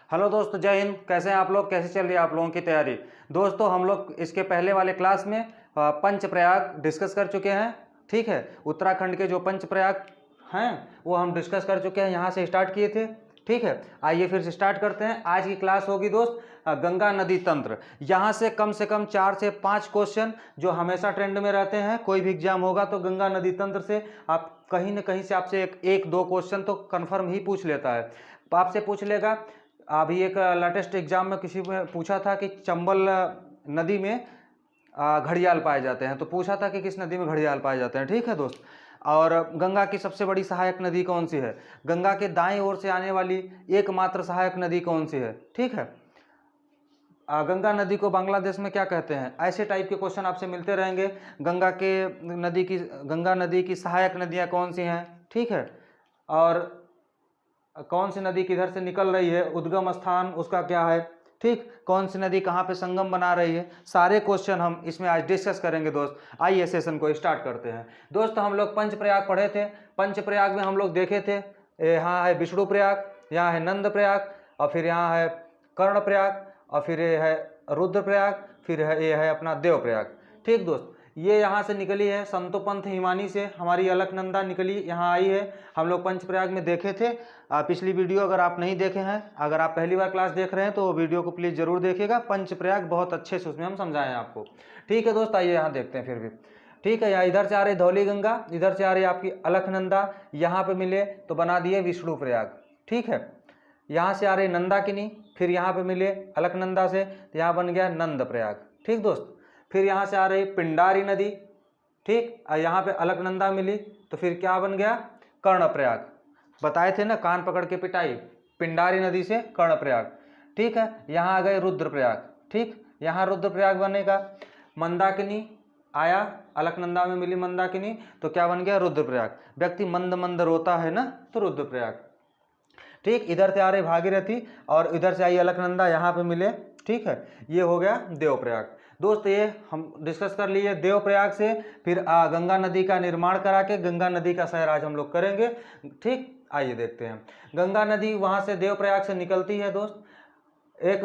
Hello दोस्तों, जय हिंद। कैसे हैं आप लोग? कैसे चल रही है आप लोगों की तैयारी? दोस्तों, हम लोग इसके पहले वाले क्लास में पंचप्रयाग डिस्कस कर चुके हैं। ठीक है, उत्तराखंड के जो पंचप्रयाग हैं वो हम डिस्कस कर चुके हैं, यहाँ से स्टार्ट किए थे। ठीक है, आइए फिर से स्टार्ट करते हैं। आज की क्लास होगी दोस्त गंगा नदी तंत्र। यहाँ से कम 4 से 5 क्वेश्चन जो हमेशा ट्रेंड में रहते हैं। कोई भी एग्जाम होगा तो गंगा नदी तंत्र से आप कहीं ना कहीं से आपसे एक दो क्वेश्चन तो कन्फर्म ही पूछ लेता है। आपसे पूछ लेगा। अभी एक लेटेस्ट एग्जाम में किसी ने पूछा था कि चंबल नदी में घड़ियाल पाए जाते हैं, तो पूछा था कि किस नदी में घड़ियाल पाए जाते हैं। ठीक है दोस्त, और गंगा की सबसे बड़ी सहायक नदी कौन सी है? गंगा के दाएं ओर से आने वाली एकमात्र सहायक नदी कौन सी है? ठीक है, गंगा नदी को बांग्लादेश में क्या कहते हैं? ऐसे टाइप के क्वेश्चन आपसे मिलते रहेंगे। गंगा नदी की सहायक नदियां कौन सी हैं? ठीक है, और कौन सी नदी किधर से निकल रही है, उद्गम स्थान उसका क्या है? ठीक, कौन सी नदी कहाँ पे संगम बना रही है? सारे क्वेश्चन हम इसमें आज डिस्कस करेंगे दोस्त। आइए सेशन को स्टार्ट करते हैं। दोस्त, हम लोग पंचप्रयाग पढ़े थे। पंचप्रयाग में हम लोग देखे थे, यहाँ है विष्णु प्रयाग, यहाँ है नंद प्रयाग, और फिर यहाँ है कर्ण प्रयाग, और फिर ये है रुद्र प्रयाग, फिर है ये है अपना देव प्रयाग। ठीक दोस्त, ये यहाँ से निकली है संतोपंथ हिमानी से, हमारी अलकनंदा निकली यहाँ आई है। हम लोग पंचप्रयाग में देखे थे। पिछली वीडियो अगर आप नहीं देखे हैं, अगर आप पहली बार क्लास देख रहे हैं तो वो वीडियो को प्लीज़ जरूर देखिएगा। पंचप्रयाग बहुत अच्छे से उसमें हम समझाएं आपको। ठीक है दोस्त, आइए यहाँ देखते हैं फिर भी। ठीक है, यहाँ इधर से आ रही धौली गंगा, इधर से आ रही आपकी अलकनंदा, यहाँ पे मिले तो बना दिए विष्णु प्रयाग। ठीक है, यहाँ से आ रही नंदाकिनी, फिर यहाँ पे मिले अलकनंदा से तो यहाँ बन गया नंद प्रयाग। ठीक दोस्त, फिर यहाँ से आ रही पिंडारी नदी। ठीक, यहाँ पे अलकनंदा मिली तो फिर क्या बन गया? कर्णप्रयाग। बताए थे ना, कान पकड़ के पिटाई, पिंडारी नदी से कर्णप्रयाग। ठीक है, यहाँ आ गए रुद्रप्रयाग। ठीक, यहाँ रुद्रप्रयाग बनेगा। मंदाकिनी आया, अलकनंदा में मिली मंदाकिनी तो क्या बन गया? रुद्रप्रयाग। व्यक्ति मंद मंद रोता है ना, तो रुद्रप्रयाग। ठीक, इधर से आ रही भागीरथी और इधर से आई अलकनंदा, यहाँ पे मिले। ठीक है, ये हो गया देवप्रयाग। दोस्त, ये हम डिस्कस कर लिए देवप्रयाग से। फिर गंगा नदी का निर्माण करा के गंगा नदी का शहर आज हम लोग करेंगे। ठीक, आइए देखते हैं। गंगा नदी वहाँ से देवप्रयाग से निकलती है दोस्त। एक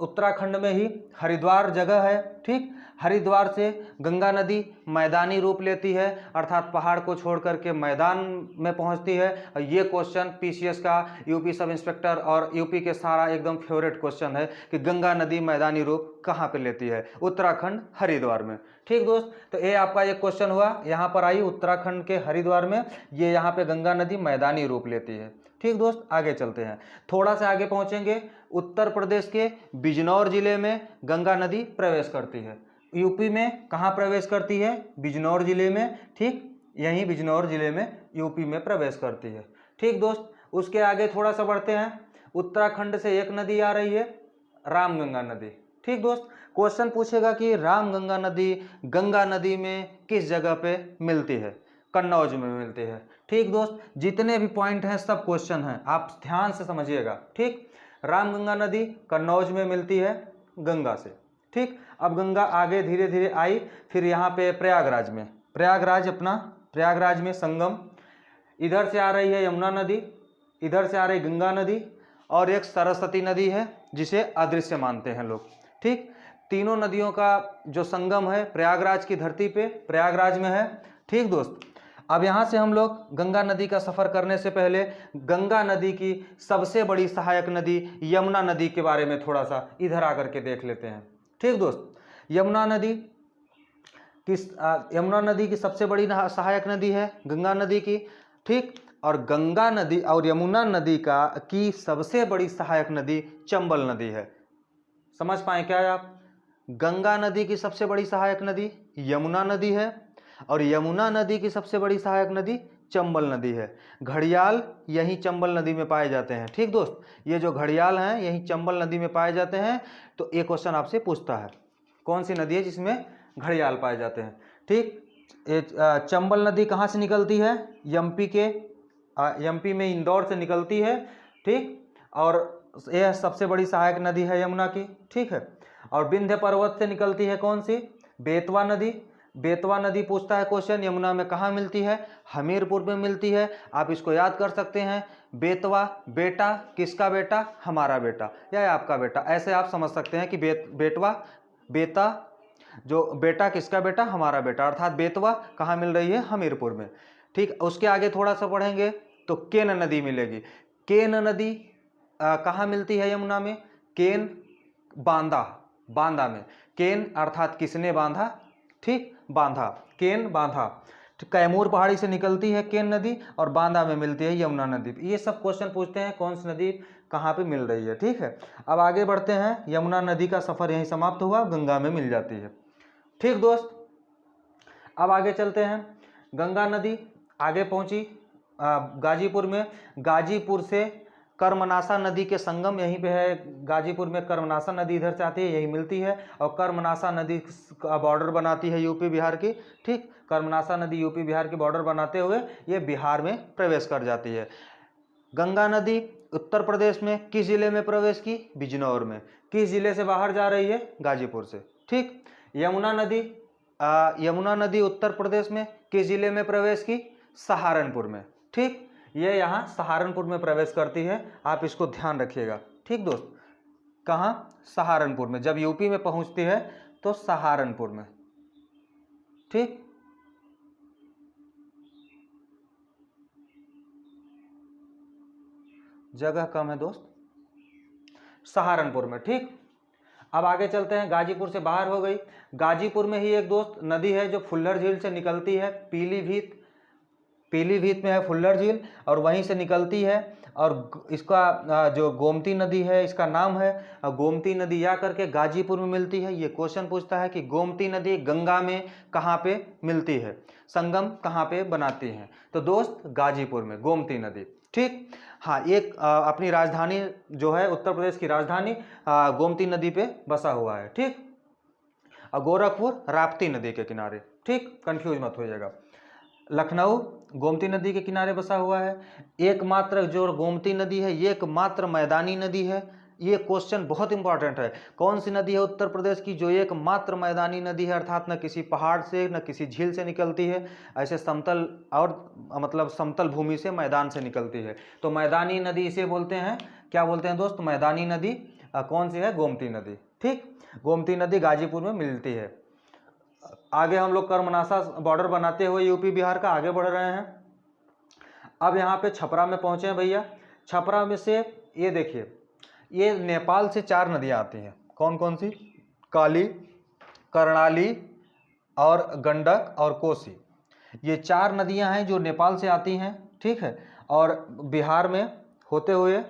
उत्तराखंड में ही हरिद्वार जगह है। ठीक, हरिद्वार से गंगा नदी मैदानी रूप लेती है, अर्थात पहाड़ को छोड़ करके मैदान में पहुंचती है। और ये क्वेश्चन पीसीएस का, यूपी सब इंस्पेक्टर और यूपी के सारा एकदम फेवरेट क्वेश्चन है कि गंगा नदी मैदानी रूप कहाँ पे लेती है? उत्तराखंड हरिद्वार में। ठीक दोस्त, तो ये आपका एक क्वेश्चन हुआ, यहाँ पर आई उत्तराखंड के हरिद्वार में, ये यहाँ पे गंगा नदी मैदानी रूप लेती है। ठीक दोस्त, आगे चलते हैं। थोड़ा सा आगे पहुंचेंगे, उत्तर प्रदेश के बिजनौर जिले में गंगा नदी प्रवेश करती है। यूपी में कहाँ प्रवेश करती है? बिजनौर जिले में। ठीक, यहीं बिजनौर जिले में यूपी में प्रवेश करती है। ठीक दोस्त, उसके आगे थोड़ा सा बढ़ते हैं। उत्तराखंड से एक नदी आ रही है, रामगंगा नदी। ठीक दोस्त, क्वेश्चन पूछेगा कि रामगंगा नदी गंगा नदी में किस जगह पे मिलती है? कन्नौज में मिलती है। ठीक दोस्त, जितने भी पॉइंट हैं सब क्वेश्चन हैं, आप ध्यान से समझिएगा। ठीक, रामगंगा नदी कन्नौज में मिलती है गंगा से। ठीक, अब गंगा आगे धीरे धीरे आई, फिर यहाँ पे प्रयागराज में, प्रयागराज में संगम। इधर से आ रही है यमुना नदी, इधर से आ रही गंगा नदी, और एक सरस्वती नदी है जिसे अदृश्य मानते हैं लोग। ठीक, तीनों नदियों का जो संगम है प्रयागराज की धरती पे, प्रयागराज में है। ठीक दोस्त, अब यहाँ से हम लोग गंगा नदी का सफ़र करने से पहले गंगा नदी की सबसे बड़ी सहायक नदी यमुना नदी के बारे में थोड़ा सा इधर आकर के देख लेते हैं। ठीक दोस्त, यमुना नदी की सबसे बड़ी सहायक नदी है गंगा नदी की। ठीक, और गंगा नदी और यमुना नदी की सबसे बड़ी सहायक नदी चंबल नदी है। समझ पाए क्या आप? गंगा नदी की सबसे बड़ी सहायक नदी यमुना नदी है, और यमुना नदी की सबसे बड़ी सहायक नदी चंबल नदी है। घड़ियाल यही चंबल नदी में पाए जाते हैं। ठीक दोस्त, ये जो घड़ियाल हैं यही चंबल नदी में पाए जाते हैं। तो ये क्वेश्चन आपसे पूछता है कौन सी नदी है जिसमें घड़ियाल पाए जाते हैं। ठीक, चंबल नदी कहाँ से निकलती है? एमपी में इंदौर से निकलती है। ठीक, और यह सबसे बड़ी सहायक नदी है यमुना की। ठीक है, और विंध्य पर्वत से निकलती है कौन सी? बेतवा नदी। बेतवा नदी पूछता है क्वेश्चन, यमुना में कहाँ मिलती है? हमीरपुर में मिलती है। आप इसको याद कर सकते हैं, बेतवा बेटा, किसका बेटा? हमारा बेटा या आपका बेटा, ऐसे आप समझ सकते हैं कि बेटवा बेटा, जो बेटा किसका बेटा? हमारा बेटा, अर्थात बेतवा कहाँ मिल रही है? हमीरपुर में। ठीक, उसके आगे थोड़ा सा पढ़ेंगे तो केन नदी मिलेगी। केन नदी कहाँ मिलती है यमुना में? केन बांधा, बांधा में। केन अर्थात किसने बांधा? ठीक, बांधा, केन बांधा। कैमूर पहाड़ी से निकलती है केन नदी और बांदा में मिलती है यमुना नदी। ये सब क्वेश्चन पूछते हैं कौन सी नदी कहाँ पे मिल रही है। ठीक है, अब आगे बढ़ते हैं। यमुना नदी का सफर यहीं समाप्त हुआ, गंगा में मिल जाती है। ठीक दोस्त, अब आगे चलते हैं। गंगा नदी आगे पहुंची गाजीपुर में। गाजीपुर से कर्मनासा नदी के संगम यहीं पे है। गाजीपुर में कर्मनासा नदी इधर से आती है, यही मिलती है, और कर्मनासा नदी का बॉर्डर बनाती है यूपी बिहार की। ठीक, कर्मनासा नदी यूपी बिहार की बॉर्डर बनाते हुए ये बिहार में प्रवेश कर जाती है। गंगा नदी उत्तर प्रदेश में किस जिले में प्रवेश की? बिजनौर में। किस जिले से बाहर जा रही है? गाजीपुर से। ठीक, यमुना नदी उत्तर प्रदेश में किस जिले में प्रवेश की? सहारनपुर में। ठीक, ये यहाँ सहारनपुर में प्रवेश करती है, आप इसको ध्यान रखिएगा। ठीक दोस्त, कहाँ? सहारनपुर में। जब यूपी में पहुंचती है तो सहारनपुर में। ठीक, जगह कम है दोस्त, सहारनपुर में। ठीक, अब आगे चलते हैं। गाजीपुर से बाहर हो गई। गाजीपुर में ही एक दोस्त नदी है जो फुल्लर झील से निकलती है, पीलीभीत। पीलीभीत में है फुल्लर झील और वहीं से निकलती है, और इसका जो गोमती नदी है इसका नाम है गोमती नदी, या करके गाजीपुर में मिलती है। ये क्वेश्चन पूछता है कि गोमती नदी गंगा में कहाँ पे मिलती है, संगम कहाँ पे बनाती है? तो दोस्त गाजीपुर में गोमती नदी। ठीक, हाँ, एक अपनी राजधानी जो है उत्तर प्रदेश की राजधानी गोमती नदी पे बसा हुआ है। ठीक, और गोरखपुर राप्ती नदी के किनारे। ठीक, कंफ्यूज मत होइएगा। लखनऊ गोमती नदी के किनारे बसा हुआ है। एकमात्र जो गोमती नदी है ये एकमात्र मैदानी नदी है। ये क्वेश्चन बहुत इंपॉर्टेंट है। कौन सी नदी है उत्तर प्रदेश की जो एकमात्र मैदानी नदी है, अर्थात न किसी पहाड़ से न किसी झील से निकलती है, ऐसे समतल और मतलब समतल भूमि से, मैदान से निकलती है। तो मैदानी नदी इसे बोलते हैं, क्या बोलते हैं दोस्त? मैदानी नदी कौन सी है? गोमती नदी। ठीक, गोमती नदी गाजीपुर में मिलती है। आगे हम लोग कर्मनासा बॉर्डर बनाते हुए यूपी बिहार का आगे बढ़ रहे हैं। अब यहाँ पे छपरा में पहुंचे हैं भैया। छपरा में से ये देखिए, ये नेपाल से 4 नदियाँ आती हैं। कौन कौन सी? काली, कर्णाली और गंडक और कोसी। ये 4 नदियाँ हैं जो नेपाल से आती हैं। ठीक है, और बिहार में होते हुए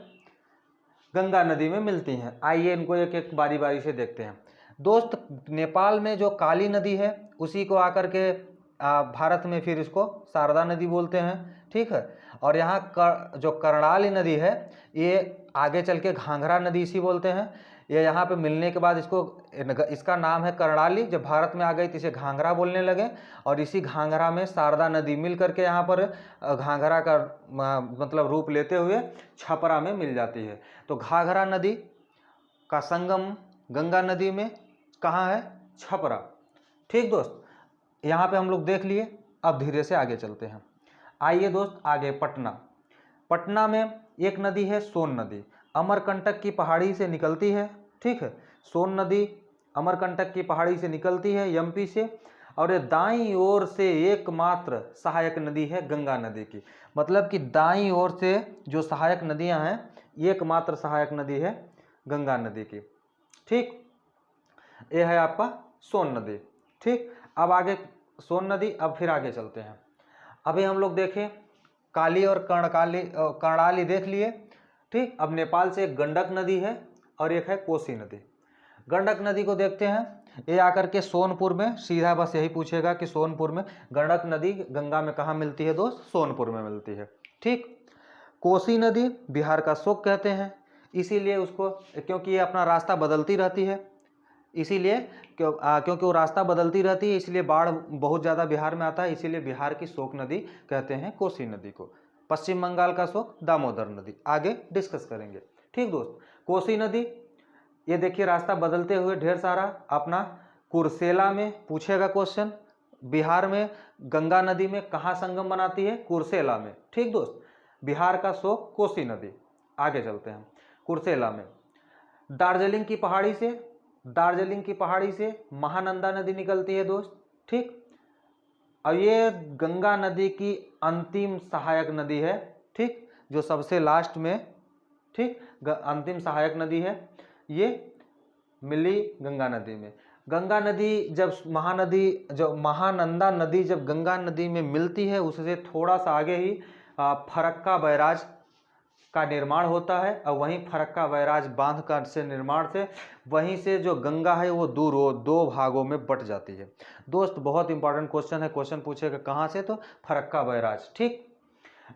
गंगा नदी में मिलती हैं। आइए इनको एक एक बारी बारी से देखते हैं। दोस्त, नेपाल में जो काली नदी है उसी को आकर के भारत में फिर इसको शारदा नदी बोलते हैं। ठीक है, और यहाँ जो कर्णाली नदी है ये आगे चल के घाघरा नदी इसी बोलते हैं। ये यहाँ पे मिलने के बाद इसका नाम है कर्णाली। जब भारत में आ गई तो इसे घाघरा बोलने लगे, और इसी घाघरा में शारदा नदी मिल करके यहाँ पर घाघरा का मतलब रूप लेते हुए छपरा में मिल जाती है। तो घाघरा नदी का संगम गंगा नदी में कहाँ है? छपरा। ठीक दोस्त, यहाँ पे हम लोग देख लिए। अब धीरे से आगे चलते हैं। आइए दोस्त आगे, पटना। पटना में एक नदी है सोन नदी, अमरकंटक की पहाड़ी से निकलती है। ठीक है, सोन नदी अमरकंटक की पहाड़ी से निकलती है एमपी से, और ये दाईं ओर से एकमात्र सहायक नदी है गंगा नदी की। मतलब कि दाईं ओर से जो सहायक नदियां हैं, एकमात्र सहायक नदी है गंगा नदी की। ठीक, ये है आपका सोन नदी। ठीक, अब आगे सोन नदी, अब फिर आगे चलते हैं। अभी हम लोग देखें काली और कर्णाली देख लिए। ठीक, अब नेपाल से एक गंडक नदी है और एक है कोसी नदी। गंडक नदी को देखते हैं। ये आकर के सोनपुर में, सीधा बस यही पूछेगा कि सोनपुर में गंडक नदी गंगा में कहाँ मिलती है दोस्त? सोनपुर में मिलती है। ठीक, कोसी नदी बिहार का शोक कहते हैं, इसीलिए उसको, क्योंकि ये अपना रास्ता बदलती रहती है, इसीलिए क्योंकि वो रास्ता बदलती रहती है, इसलिए बाढ़ बहुत ज़्यादा बिहार में आता है, इसीलिए बिहार की शोक नदी कहते हैं कोसी नदी को। पश्चिम बंगाल का शोक दामोदर नदी, आगे डिस्कस करेंगे। ठीक दोस्त, कोसी नदी ये देखिए रास्ता बदलते हुए ढेर सारा अपना कुर्सेला में पूछेगा क्वेश्चन, बिहार में गंगा नदी में कहाँ संगम बनाती है? कुर्सेला में। ठीक दोस्त, बिहार का शोक कोसी नदी। आगे चलते हैं, कुर्सेला में दार्जिलिंग की पहाड़ी से महानंदा नदी निकलती है दोस्त। ठीक, अब ये गंगा नदी की अंतिम सहायक नदी है। ठीक, जो सबसे लास्ट में, ठीक, अंतिम सहायक नदी है, ये मिली गंगा नदी में। गंगा नदी जब महानंदा नदी जब गंगा नदी में मिलती है, उससे थोड़ा सा आगे ही फरक्का बैराज का निर्माण होता है, और वहीं फरक्का बैराज बांध का से निर्माण से वहीं से जो गंगा है वो दो भागों में बट जाती है। दोस्त बहुत इंपॉर्टेंट क्वेश्चन है, क्वेश्चन पूछेगा कहाँ से, तो फरक्का बैराज। ठीक,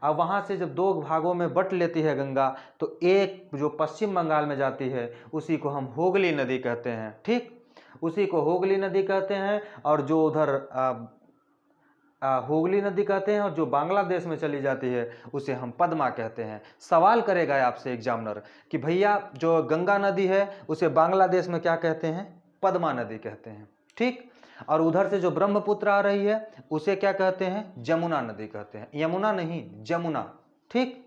अब वहाँ से जब दो भागों में बट लेती है गंगा, तो एक जो पश्चिम बंगाल में जाती है उसी को हम हुगली नदी कहते हैं। ठीक, उसी को हुगली नदी कहते हैं, और जो उधर हुगली नदी कहते हैं, और जो बांग्लादेश में चली जाती है उसे हम पद्मा कहते हैं। सवाल करेगा आपसे एग्जामिनर कि भैया जो गंगा नदी है उसे बांग्लादेश में क्या कहते हैं? पद्मा नदी कहते हैं। ठीक, और उधर से जो ब्रह्मपुत्र आ रही है उसे क्या कहते हैं? जमुना नदी कहते हैं। यमुना नहीं, जमुना। ठीक,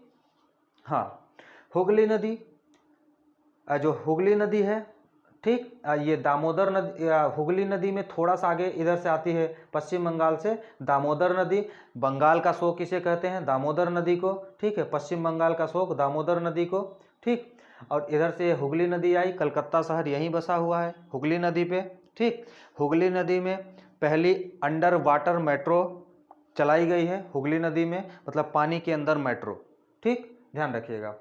हाँ, हुगली नदी, जो हुगली नदी है, ठीक, ये दामोदर नदी, हुगली नदी में थोड़ा सा आगे इधर से आती है पश्चिम बंगाल से दामोदर नदी। बंगाल का शोक किसे कहते हैं? दामोदर नदी को। ठीक है, पश्चिम बंगाल का शोक दामोदर नदी को। ठीक, और इधर से हुगली नदी आई, कलकत्ता शहर यहीं बसा हुआ है हुगली नदी पे। ठीक, हुगली नदी में पहली अंडर वाटर मेट्रो चलाई गई है हुगली नदी में, मतलब पानी के अंदर मेट्रो। ठीक, ध्यान रखिएगा,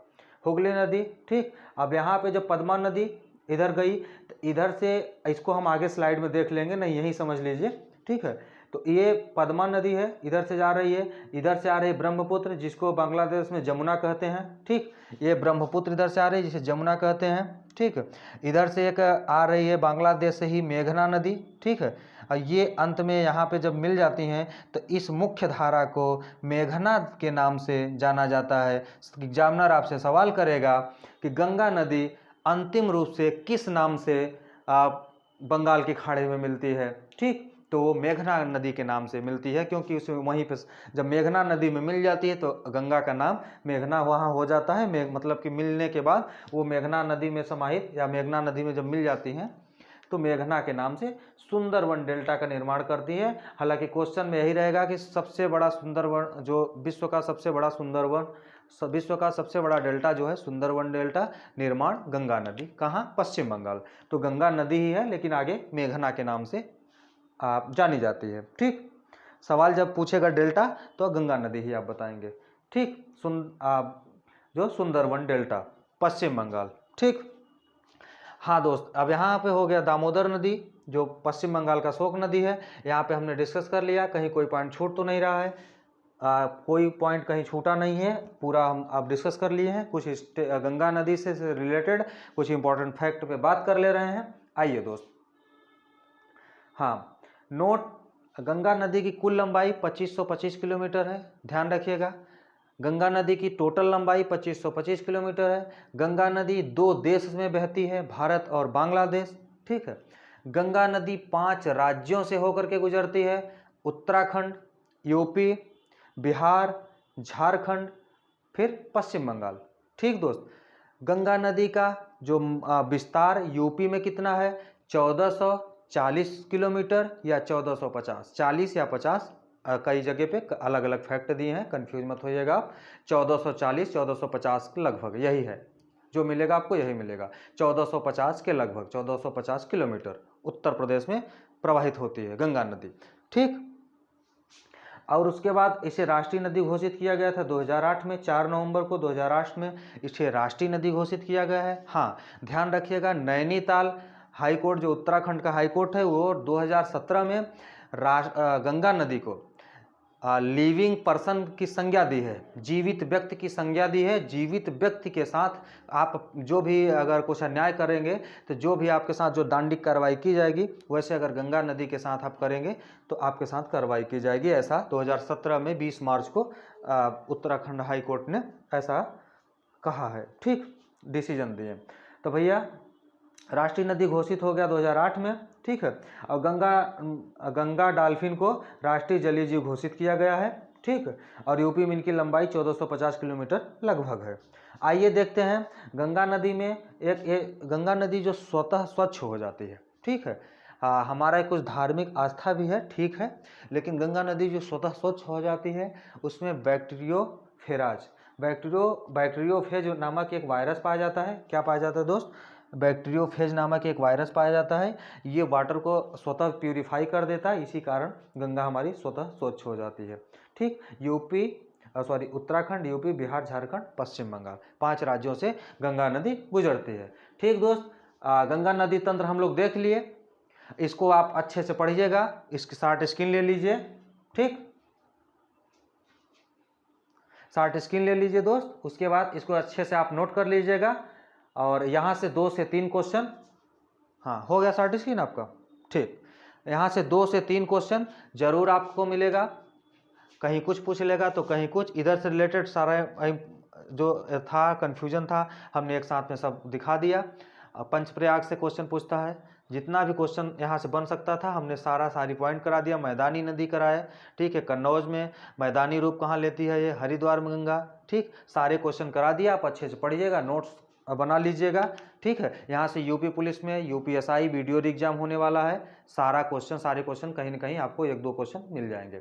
हुगली नदी। ठीक, अब यहाँ पे जब पद्मा नदी इधर गई, तो इधर से इसको हम आगे स्लाइड में देख लेंगे, नहीं यही समझ लीजिए। ठीक है, तो ये पद्मा नदी है, इधर से जा रही है, इधर से आ रही है ब्रह्मपुत्र जिसको बांग्लादेश में जमुना कहते हैं। ठीक, ये ब्रह्मपुत्र इधर से आ रही है जिसे जमुना कहते हैं। ठीक, इधर से एक आ रही है बांग्लादेश से ही मेघना नदी। ठीक है, और ये अंत में यहाँ पे जब मिल जाती हैं तो इस मुख्य धारा को मेघना के नाम से जाना जाता है। एग्जामिनर आपसे सवाल करेगा कि गंगा नदी अंतिम रूप से किस नाम से बंगाल की खाड़ी में मिलती है? ठीक, तो वो मेघना नदी के नाम से मिलती है, क्योंकि उसमें वहीं पर जब मेघना नदी में मिल जाती है तो गंगा का नाम मेघना वहाँ हो जाता है। मतलब कि मिलने के बाद वो मेघना नदी में समाहित, या मेघना नदी में जब मिल जाती हैं तो मेघना के नाम से सुंदरवन डेल्टा का निर्माण करती है। हालांकि क्वेश्चन में यही रहेगा कि सबसे बड़ा सुंदरवन, जो विश्व का सबसे बड़ा डेल्टा जो है सुंदरवन डेल्टा, निर्माण गंगा नदी, कहाँ? पश्चिम बंगाल। तो गंगा नदी ही है, लेकिन आगे मेघना के नाम से जानी जाती है। ठीक, सवाल जब पूछेगा डेल्टा तो गंगा नदी ही आप बताएंगे। ठीक, जो सुंदरवन डेल्टा, पश्चिम बंगाल। ठीक, हाँ दोस्त, अब यहाँ पे हो गया दामोदर नदी जो पश्चिम बंगाल का शोक नदी है। यहाँ पे हमने डिस्कस कर लिया, कहीं कोई पॉइंट छूट तो नहीं रहा है, कोई पॉइंट कहीं छूटा नहीं है, पूरा हम आप डिस्कस कर लिए हैं। कुछ गंगा नदी से रिलेटेड कुछ इंपॉर्टेंट फैक्ट पे बात कर ले रहे हैं। आइए दोस्त, हाँ, नोट, गंगा नदी की कुल लंबाई 2525 किलोमीटर है, ध्यान रखिएगा। गंगा नदी की टोटल लंबाई 2525 किलोमीटर है। गंगा नदी दो देश में बहती है, भारत और बांग्लादेश। ठीक है, गंगा नदी 5 राज्यों से होकर के गुजरती है, उत्तराखंड, यूपी, बिहार, झारखंड, फिर पश्चिम बंगाल। ठीक दोस्त, गंगा नदी का जो विस्तार यूपी में कितना है? 1440 किलोमीटर या 1450, 40 या 50, कई जगह पे अलग अलग फैक्ट दिए हैं, कंफ्यूज मत होइएगा आप। 1440 1450 के लगभग यही है, जो मिलेगा आपको यही मिलेगा, 1450 के लगभग, 1450 किलोमीटर उत्तर प्रदेश में प्रवाहित होती है गंगा नदी। ठीक, और उसके बाद इसे राष्ट्रीय नदी घोषित किया गया था 2008 में, 4 नवंबर को 2008 में इसे राष्ट्रीय नदी घोषित किया गया है। हाँ, ध्यान रखिएगा, नैनीताल हाईकोर्ट जो उत्तराखंड का हाईकोर्ट है वो 2017 में गंगा नदी को लिविंग पर्सन की संज्ञा दी है, जीवित व्यक्ति की संज्ञा दी है। जीवित व्यक्ति के साथ आप जो भी अगर कुछ अन्याय करेंगे तो जो भी आपके साथ जो दंडिक कार्रवाई की जाएगी, वैसे अगर गंगा नदी के साथ आप करेंगे तो आपके साथ कार्रवाई की जाएगी। ऐसा 2017 में 20 मार्च को उत्तराखंड हाई कोर्ट ने ऐसा कहा है। ठीक, डिसीजन दिए। तो भैया राष्ट्रीय नदी घोषित हो गया 2008 में, ठीक है। और गंगा डॉल्फिन को राष्ट्रीय जलीय जीव घोषित किया गया है, ठीक है। और यूपी में इनकी लंबाई 1450 किलोमीटर लगभग है। आइए देखते हैं गंगा नदी में गंगा नदी जो स्वतः स्वच्छ हो जाती है, ठीक है। हमारा कुछ धार्मिक आस्था भी है, ठीक है, लेकिन गंगा नदी जो स्वतः स्वच्छ हो जाती है उसमें बैक्टीरियोफेज नामक एक वायरस पाया जाता है। क्या पाया जाता है दोस्त? बैक्टीरियोफेज नामक एक वायरस पाया जाता है। ये वाटर को स्वतः प्यूरिफाई कर देता है, इसी कारण गंगा हमारी स्वतः स्वच्छ हो जाती है, ठीक। उत्तराखंड, यूपी, बिहार, झारखंड, पश्चिम बंगाल, 5 राज्यों से गंगा नदी गुजरती है, ठीक दोस्त। गंगा नदी तंत्र हम लोग देख लिए, इसको आप अच्छे से पढ़िएगा, इसकी शार्ट स्क्रीन ले लीजिए, ठीक। शार्ट स्क्रीन ले लीजिए दोस्त। उसके बाद इसको अच्छे से आप नोट कर लीजिएगा और यहाँ से 2 से 3 क्वेश्चन, हाँ हो गया शार्ट स्क्रीन आपका, ठीक। यहाँ से 2 से 3 क्वेश्चन जरूर आपको मिलेगा, कहीं कुछ पूछ लेगा तो कहीं कुछ, इधर से रिलेटेड सारा जो था कन्फ्यूजन था हमने एक साथ में सब दिखा दिया। पंचप्रयाग से क्वेश्चन पूछता है, जितना भी क्वेश्चन यहाँ से बन सकता था हमने सारी पॉइंट करा दिया। मैदानी नदी कराए, ठीक है। कन्नौज में मैदानी रूप कहाँ लेती है ये? हरिद्वार में गंगा, ठीक। सारे क्वेश्चन करा दिया, आप अच्छे से पढ़िएगा, नोट्स बना लीजिएगा, ठीक है। यहाँ से यूपी पुलिस में यूपीएसआई वीडियो एग्जाम होने वाला है, सारे क्वेश्चन कहीं ना कहीं आपको 1-2 क्वेश्चन मिल जाएंगे,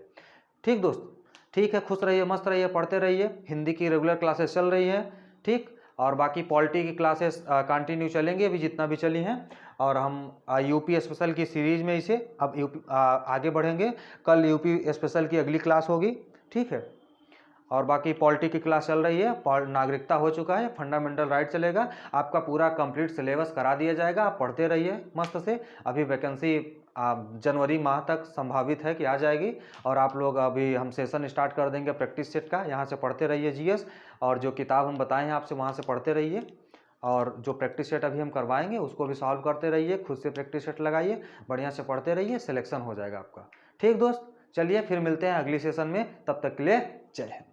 ठीक दोस्त। ठीक है, खुश रहिए, मस्त रहिए, पढ़ते रहिए। हिंदी की रेगुलर क्लासेस चल रही हैं, ठीक। और बाकी पॉलिटी की क्लासेस कंटिन्यू चलेंगे अभी जितना भी चली हैं। और हम यूपी स्पेशल की सीरीज में इसे अब आगे बढ़ेंगे। कल यूपी स्पेशल की अगली क्लास होगी, ठीक है। और बाकी पॉलिटी की क्लास चल रही है, नागरिकता हो चुका है, फंडामेंटल राइट चलेगा, आपका पूरा कंप्लीट सिलेबस करा दिया जाएगा। आप पढ़ते रहिए मस्त से। अभी वैकेंसी जनवरी माह तक संभावित है कि आ जाएगी। और आप लोग अभी हम सेशन स्टार्ट कर देंगे प्रैक्टिस सेट का, यहाँ से पढ़ते रहिए जीएस, और जो किताब हम बताए हैं आपसे वहाँ से पढ़ते रहिए। और जो प्रैक्टिस सेट अभी हम करवाएंगे उसको भी सॉल्व करते रहिए, खुद से प्रैक्टिस सेट लगाइए, बढ़िया से पढ़ते रहिए, सिलेक्शन हो जाएगा आपका, ठीक दोस्त। चलिए फिर मिलते हैं अगली सेशन में, तब तक के लिए जय हिंद।